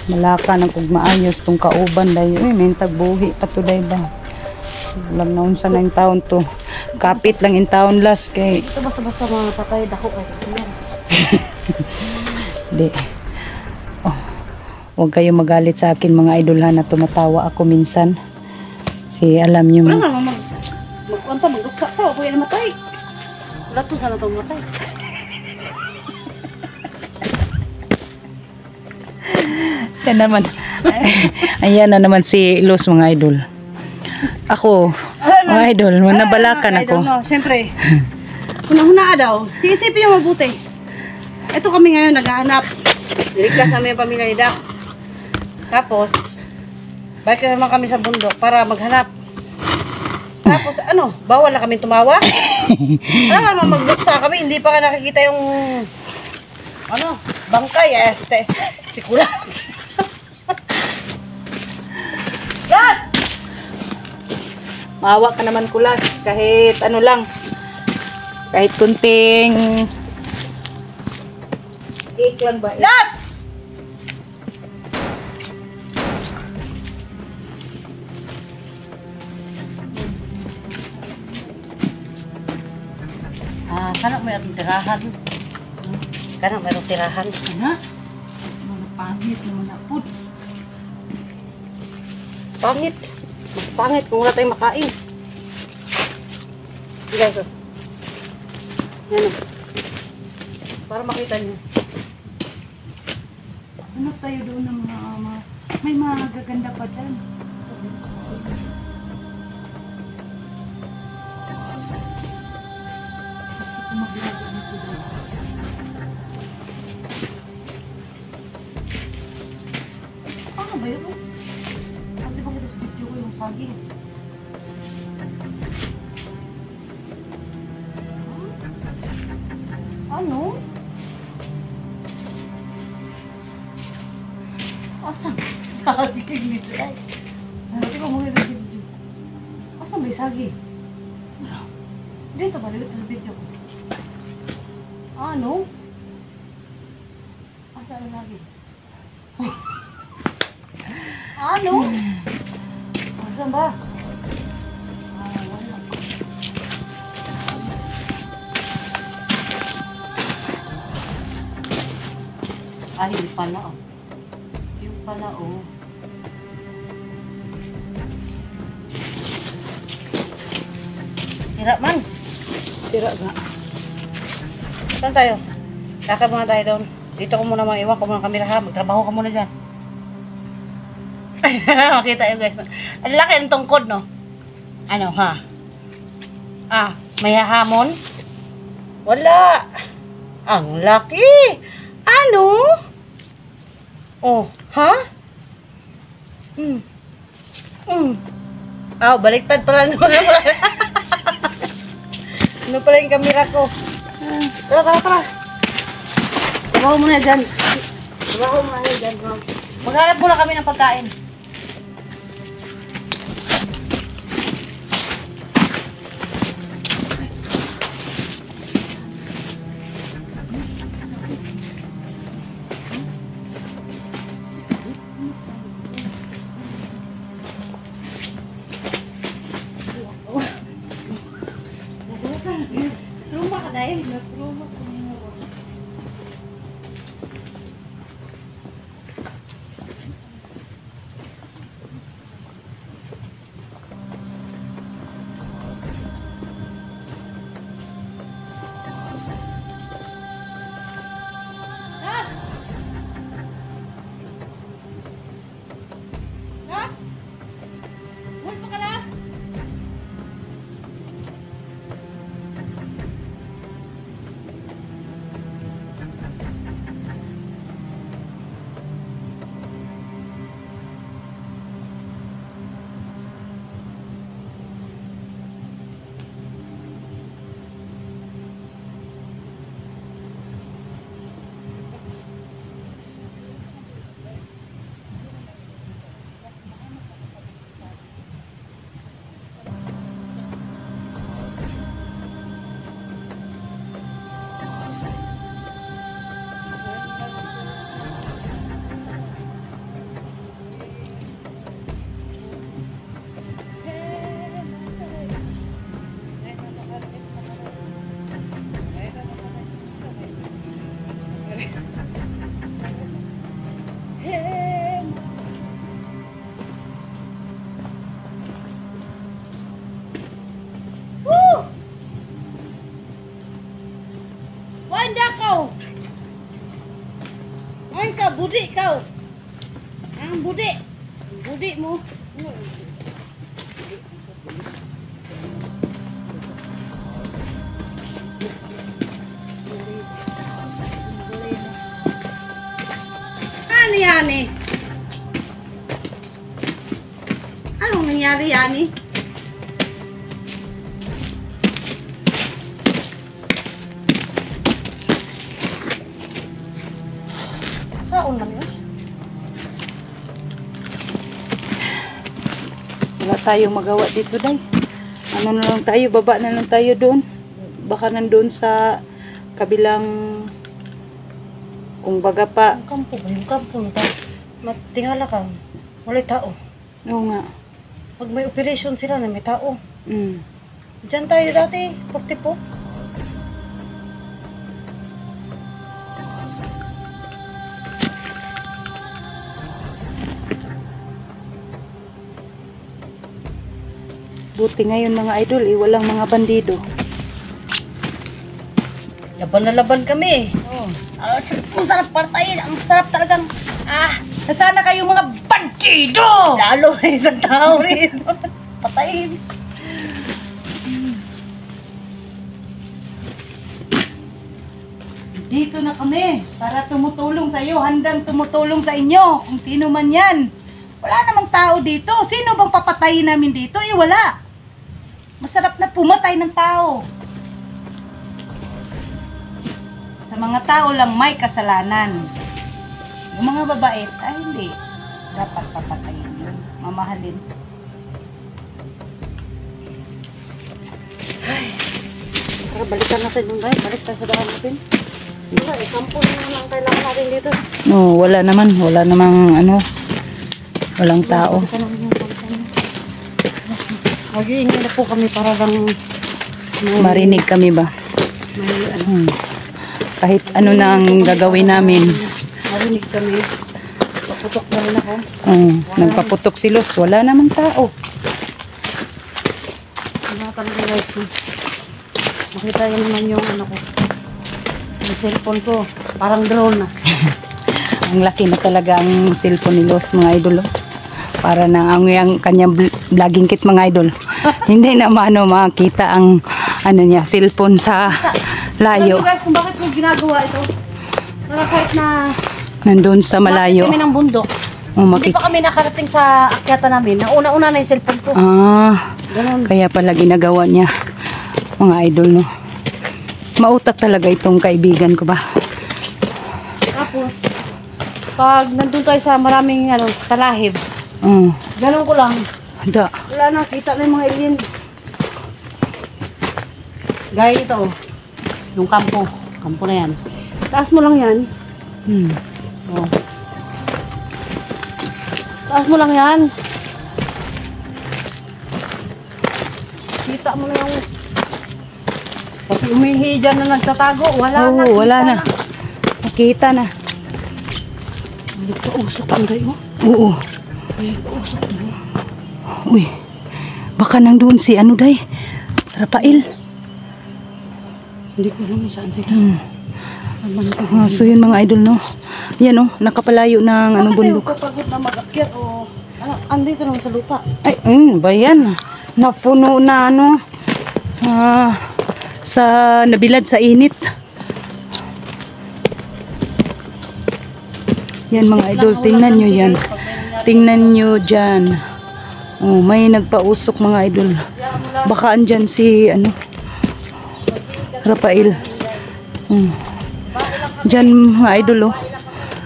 Malaka ng kung maayos tong kauban dayo. May tagbuhi pa to day ba. Lang na unsa na yung taon to. Kapit lang yung taon last kay. Ito basta-basta mga patay dako kay. Di. Oh, huwag kayo magalit sa akin mga idol ha na tumatawa ako minsan. Si alam nyo. Wala nga magkuanta, magduksa to. Ako yan namatay. Wala to sana itong matay. Yan naman. Ayan na naman si Luz mga idol. Ako, mga idol, nabalakan ako. Siyempre, hunahuna daw. Siisipin yung mabuti. Ito kami ngayon naghahanap. Niligtas namin yung pamilya ni Dax. Tapos, balik naman kami sa bundok para maghanap. Tapos, bawal na kami tumawa. Alam naman magduksa kami, hindi pa ka nakikita yung bangkay, si Kulas. Kulas! Maawa ka naman Kulas, kahit ano lang. Kahit kunting cake lang ba? Kulas! Kana may atong tirahan. Kana may atong tirahan. Ano? Mga pangit naman na food. Pangit. Mas pangit kung wala tayong makain. Sige ito. Yan o. Para makita nyo. Ano tayo doon ng mga may mga gaganda pa dyan. Ano ba yun? Pati ba kito sa video ko yung saging? Ano? Asan? Saging nito ay. Pati ba mga video? Asan ba yung saging? Dito ba dito sa video ko? Ano? Asan ang saging? Ano? Asan ba? Wala. Hindi pala oh. Yung pala oh. Sira man. Sira nga. Saan tayo? Lakad muna tayo doon. Dito ko muna maiwan ko muna kamera ha. Magtrabaho ka muna dyan. Makita yun guys. Ang laki ng tungkod no? Ano ha? May hahamon? Wala. Ang laki. Ano? Oh, ha? Baliktad pala naman. Ano pala yung kamera ko? Tara. Trabaho muna dyan. Maghanap muna kami ng pagkain. Rumah ka dahil. Rumah ka. Ay, dakaw! Ay, ka, budi, ka! Ang budi! Budi mo! Ano yan eh? Anong nangyari yan eh? Saan lang yun? Wala tayong magawa dito, day. Ano na lang tayo, baba na lang tayo doon. Baka nandun sa kabilang, kung baga pa. Yung kampo nito. Tingala ka, walay tao. Oo nga. Pag may operation sila na may tao. Mm. Diyan tayo dati, 40 po. Buti ngayon mga idol, walang mga bandido. Laban na laban kami. Oh. Ang sarap partayin. Ang sarap talagang, Nasana kayong mga bandido! lalo na isang tao rin. Patayin. Dito na kami para tumutulong sa iyo, handang tumutulong sa inyo, kung sino man yan. Wala namang tao dito. Sino bang papatayin namin dito? Wala. Masarap na pumatay ng tao. Sa mga tao lang may kasalanan. Yung mga babait, hindi. Dapat papatayin yun. Mamahalin. Tara, balikan natin yung guys. Balik tayo sa daan natin. Wala, kampo na naman ang kailangan natin dito. No, wala naman. Wala namang walang tao. Mag-iingay na po kami para lang Marinig kami ba? Kahit ano na ang gagawin namin. marinig kami. Paputok na rin ako. Nagpaputok si Los. Wala namang tao. Wala talaga guys. Makita yun naman yung ano ko. Yung cellphone ko. Parang drone na. Ang laki na talaga ang cellphone ni Los, mga idol. Para na ang kanyang vlogging kit, mga idol. Hindi na makita ang niya, cellphone sa layo. Alam guys kung bakit mo ginagawa ito. Para kahit na Nandun sa malayo. kami ng bundok. Hindi pa kami nakarating sa akyata namin. Nauna-una na yung cellphone ko. Ganun. Kaya pala ginagawa niya, mga idol, no. Mautak talaga itong kaibigan ko ba. Tapos, pag nandun tayo sa maraming talahib, ganun ko lang. Da. Wala na, kita na yung mga alien. Gaya ito, yung kampo. Kampo na yan. Taas mo lang yan. Oh. Taas mo lang yan. Kita mo na yung pati umihi dyan na nagtatago. Wala na. Wala na. Nakita na. Hindi ko usok ang gayo. Oo. Uy. Baka nandun si day. Rafael. Hindi ko alam saan sila. So yun mga idol, no. Yan, no. Nakapalayo ng bundok. Bakit kapagod na mag-akyat o andito naman sa lupa? Ay, ba yan? Napuno na sa nabilad sa init. Yan mga idol, tingnan nyo yan. Tingnan nyo dyan. May nagpausok mga idol. Baka andyan si Rafael. Dyan mga idol,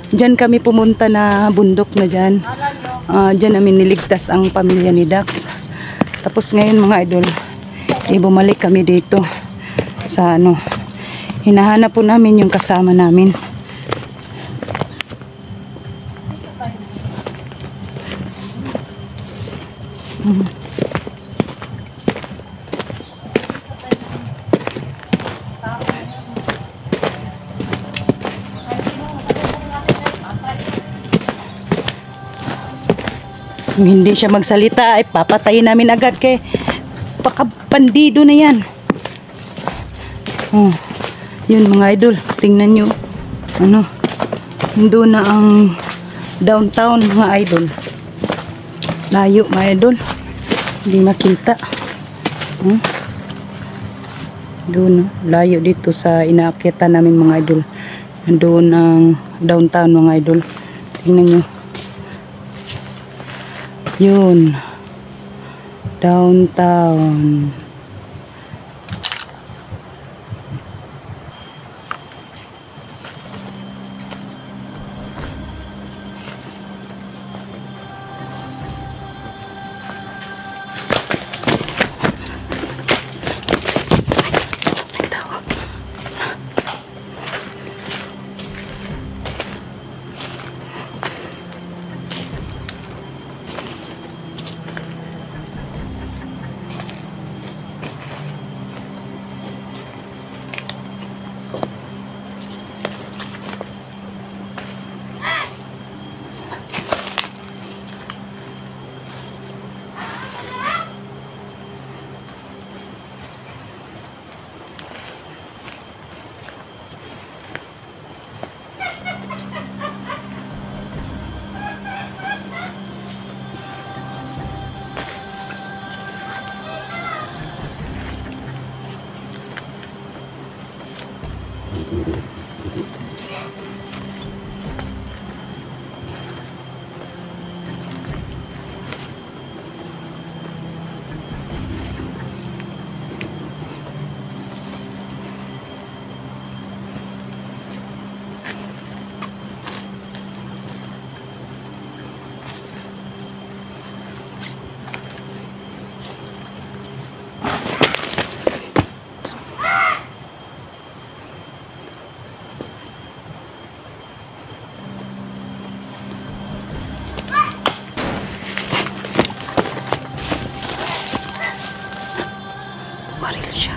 dyan kami pumunta na bundok na dyan. Dyan namin niligtas ang pamilya ni Dax. Tapos ngayon mga idol, bumalik kami dito sa hinahanap po namin yung kasama namin. Kung hindi siya magsalita, ay papatayin namin agad kay bandido na yan. Yun mga idol, tingnan nyo. Ano, doon na ang downtown mga idol. Layo mga idol. Hindi makita. Doon, layo dito sa inaakyatan namin mga idol. Doon ang downtown mga idol. Tingnan nyo. Yun. Downtown. Baril siya.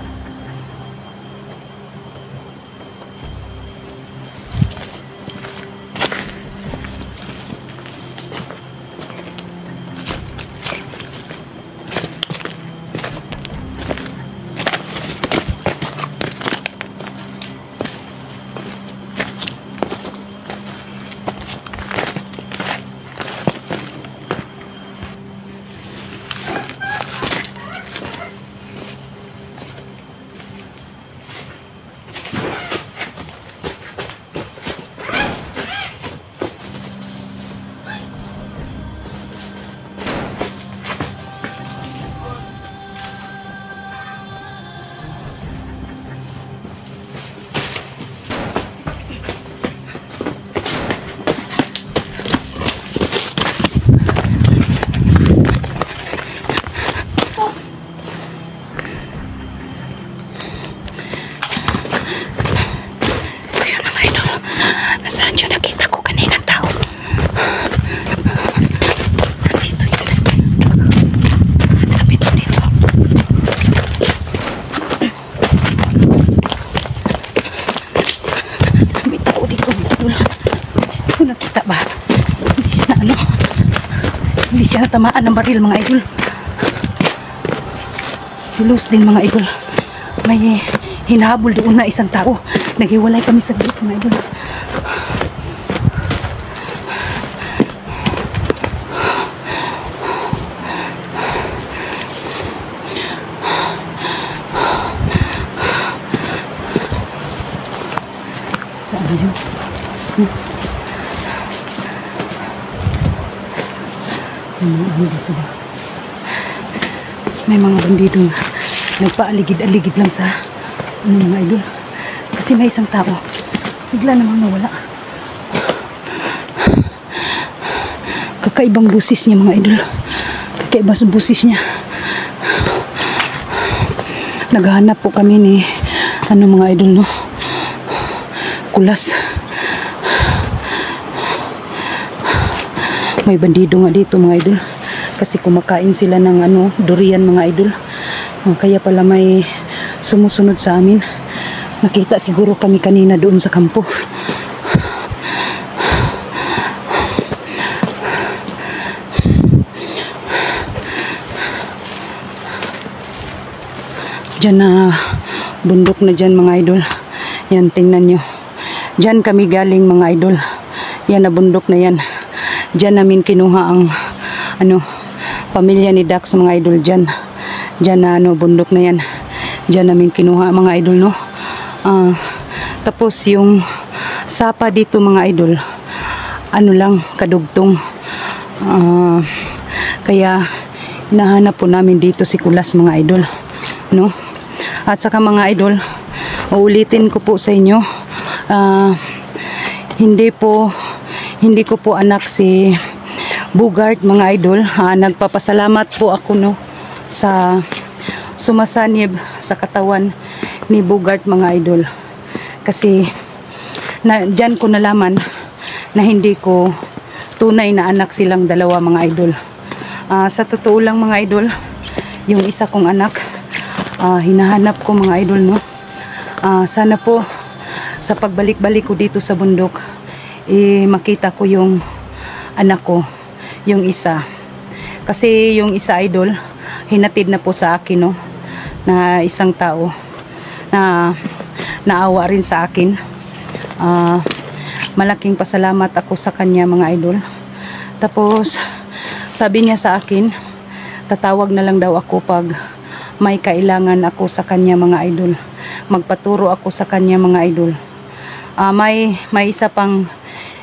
Nasaan yun? Nakita ko kaninang tao. Dito yun. Lapit mo dito. May tao dito. Kung nakita ba? Hindi siya na ano. Hindi siya natamaan ng baril mga idol. Lulus din mga idol. May hinahabol doon na isang tao. Naghiwalay kami sa group mga idol. Saan yun? May mga bandido nagpaaligid-aligid lang sa mga idol. Kasi may isang tao bigla namang nawala. Kakaibang busis niya mga idol. Kakaibang busis niya. Naghahanap po kami ni mga idol, no? Kulas. May bandido nga dito mga idol. Kasi kumakain sila ng durian mga idol. Kaya pala may sumusunod sa amin. Nakita siguro kami kanina doon sa kampo. Diyan na bundok na dyan mga idol. Yan, tingnan nyo. Diyan kami galing mga idol. Yan na bundok na yan. Diyan namin kinuha ang pamilya ni Dax mga idol dyan. Diyan na bundok na yan. Diyan namin kinuha mga idol no. Tapos yung sapa dito mga idol, lang kadugtong. Kaya hinahanap po namin dito si Kulas mga idol no. At saka mga idol, uulitin ko po sa inyo, hindi ko po anak si Bugart mga idol. Nagpapasalamat po ako no sa sumasanib sa katawan ni Bugart mga idol, kasi dyan ko nalaman na hindi ko tunay na anak silang dalawa mga idol. Sa totoo lang mga idol, yung isa kong anak, hinahanap ko mga idol no. Sana po sa pagbalik-balik ko dito sa bundok, makita ko yung anak ko, yung isa. Kasi yung isa idol, hinatid na po sa akin no, na isang tao na naawa rin sa akin. Malaking pasalamat ako sa kanya mga idol. Tapos sabi niya sa akin, tatawag na lang daw ako pag may kailangan ako sa kanya mga idol. Magpaturo ako sa kanya mga idol. May isa pang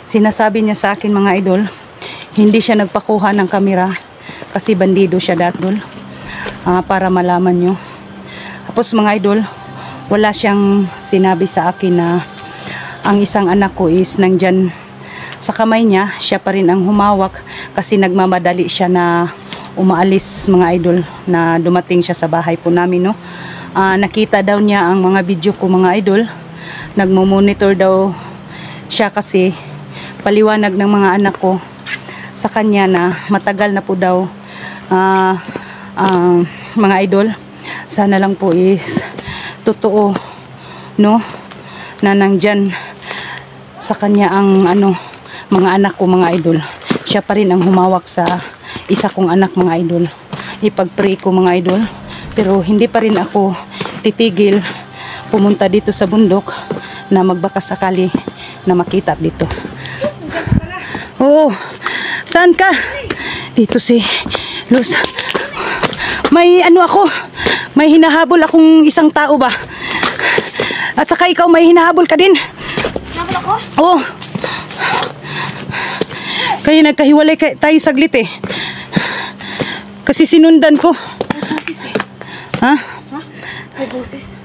sinasabi niya sa akin mga idol, hindi siya nagpakuha ng kamera kasi bandido siya datol. Para malaman nyo. Tapos mga idol, wala siyang sinabi sa akin na ang isang anak ko is nandyan sa kamay niya. Siya pa rin ang humawak kasi nagmamadali siya na umaalis mga idol, na dumating siya sa bahay po namin no. Nakita daw niya ang mga video ko mga idol. Nagmo-monitor daw siya kasi paliwanag ng mga anak ko sa kanya na matagal na po daw. Mga idol, sana lang po is totoo no, na nandyan sa kanya ang mga anak ko mga idol. Siya pa rin ang humawak sa isa kong anak mga idol. Ipag-pray ko mga idol, pero hindi pa rin ako titigil pumunta dito sa bundok na magbaka sakali na makita dito. Oo, saan ka? Dito si Luz. May may hinahabol akong isang tao ba? At saka ikaw may hinahabol ka din. Hinahabol ako? Oo. Kaya nagkahiwalay tayo saglit eh. Kasi sinundan ko. May busis eh. Ha? Ha? May busis.